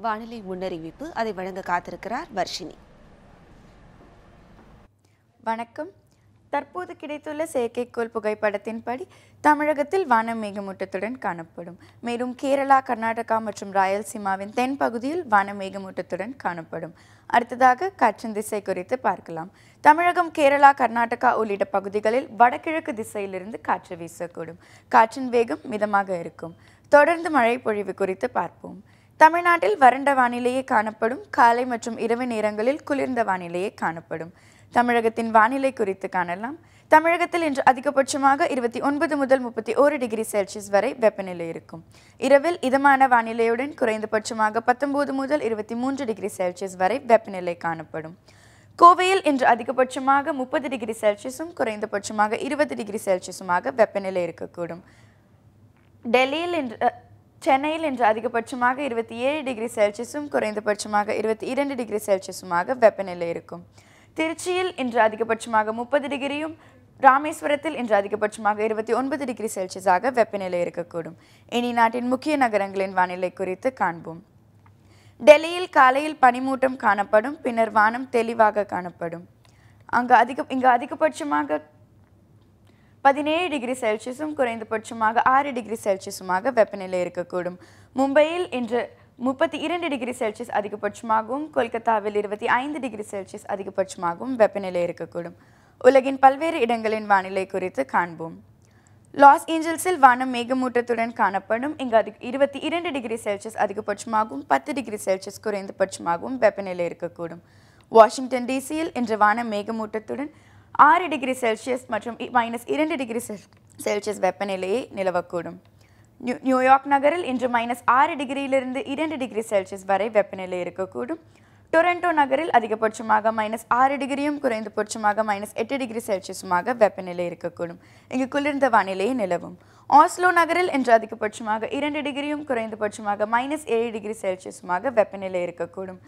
வானிலை முன்னறிவிப்பு. அதை வழங்க காத்திருக்கிறார் வர்ஷினி. வணக்கம். தற்போது கிடைத்துள்ள செயற்கைக்கோள் புகைப்படத்தின்படி தமிழகத்தில் வானம் மேகமூட்டத்துடன் காணப்படும். மேலும் கேரளா, கர்நாடகா மற்றும் ராயல்சீமாவின் தென் பகுதியில் வானம் மேகமூட்டத்துடன் காணப்படும். அடுத்ததாக காற்றின் திசை குறித்து பார்க்கலாம். தமிழகம், கேரளா, கர்நாடகா உள்ளிட்ட பகுதிகளில் வடகிழக்கு திசையிலிருந்து காற்று வீசக்கூடும். காற்றின் வேகம் மிதமாக இருக்கும். தொடர்ந்து மழை பொழிவு குறித்து பார்ப்போம். தமிழ்நாட்டில் வறண்ட வானிலையே காணப்படும். காலை மற்றும் இரவு நேரங்களில் குளிர்ந்த வானிலையே காணப்படும். தமிழகத்தின் வானிலை குறித்து காணலாம். தமிழகத்தில் இன்று அதிகபட்சமாக 29 முதல் 31 டிகிரி செல்சியஸ் வரை வெப்பநிலை இருக்கும். இரவில் இதமான வானிலையுடன் குறைந்தபட்சமாக 19 முதல் 23 டிகிரி செல்சியஸ் வரை வெப்பநிலை காணப்படும். கோவையில் இன்று அதிகபட்சமாக 30 டிகிரி செல்சியஸும் குறைந்தபட்சமாக 20 டிகிரி செல்சியஸுமாக வெப்பநிலை இருக்கக்கூடும். சென்னையில் இன்று அதிகபட்சமாக 27 டிகிரி செல்சியஸும் குறைந்தபட்சமாக 22 டிகிரி செல்சியஸுமாக வெப்பநிலை இருக்கும். திருச்சியில் இன்று அதிகபட்சமாக 30 டிகிரியும், ராமேஸ்வரத்தில் இன்று அதிகபட்சமாக 29 டிகிரி செல்சியஸாக வெப்பநிலை இருக்கக்கூடும். இனி நாட்டின் முக்கிய நகரங்களின் வானிலை குறித்து காண்போம். டெல்லியில் காலையில் பனிமூட்டம் காணப்படும். பின்னர் வானம் தெளிவாக காணப்படும். இங்கு அதிகபட்சமாக 17 டிகிரி செல்சியஸும் குறைந்தபட்சமாக 6 டிகிரி செல்சியஸுமாக வெப்பநிலை இருக்கக்கூடும். மும்பையில் இன்று 32 டிகிரி செல்சியஸ் அதிகபட்சமாகவும், கொல்கத்தாவில் 25 டிகிரி செல்சியஸ் அதிகபட்சமாகவும் வெப்பநிலை இருக்கக்கூடும். உலகின் பல்வேறு இடங்களின் வானிலை குறித்து காண்போம். லாஸ் ஏஞ்சல்ஸில் வானம் மேகமூட்டத்துடன் காணப்படும். இங்கு 22 டிகிரி செல்சியஸ் அதிகபட்சமாகவும் 10 டிகிரி செல்சியஸ் குறைந்தபட்சமாகவும் வெப்பநிலை இருக்கக்கூடும். வாஷிங்டன் டிசியில் இன்று வானம் மேகமூட்டத்துடன் 6 டிகிரி செல்சியஸ் மற்றும் -2 டிகிரி செல்சியஸ் வெப்பநிலையை நிலவக்கூடும். நியூயார்க் நகரில் இன்று -6 டிகிரியிலிருந்து 2 டிகிரி செல்சியஸ் வரை வெப்பநிலை இருக்கக்கூடும். டொரண்டோ நகரில் அதிகபட்சமாக -6 டிகிரியும் குறைந்தபட்சமாக -8 டிகிரி செல்சியஸுமாக வெப்பநிலை இருக்கக்கூடும். இங்கு குளிர்ந்த வானிலையை நிலவும். ஆஸ்லோ நகரில் இன்று அதிகபட்சமாக 2 டிகிரியும் குறைந்தபட்சமாக -7 டிகிரி செல்சியஸுமாக வெப்பநிலை இருக்கக்கூடும்.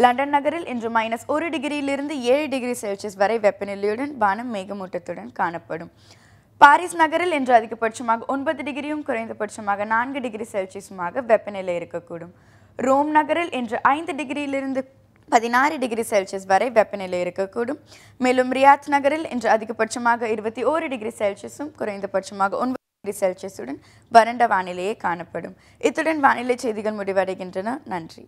லண்டன் நகரில் இன்று -1 டிகிரியிலிருந்து 7 டிகிரி செல்சியஸ் வரை வெப்பநிலையுடன் வானம் மேகமூட்டத்துடன் காணப்படும். பாரிஸ் நகரில் இன்று அதிகபட்சமாக 9 டிகிரியும் குறைந்தபட்சமாக 4 டிகிரி செல்சியஸுமாக வெப்பநிலை இருக்கக்கூடும். ரோம் நகரில் இன்று 5 டிகிரியிலிருந்து 16 டிகிரி செல்சியஸ் வரை வெப்பநிலை இருக்கக்கூடும். மேலும் ரியாத் நகரில் இன்று அதிகபட்சமாக 21 டிகிரி செல்சியஸும் குறைந்தபட்சமாக 9 டிகிரி செல்சியஸுடன் வறண்ட வானிலையே காணப்படும். இத்துடன் வானிலை செய்திகள் முடிவடைகின்றன. நன்றி.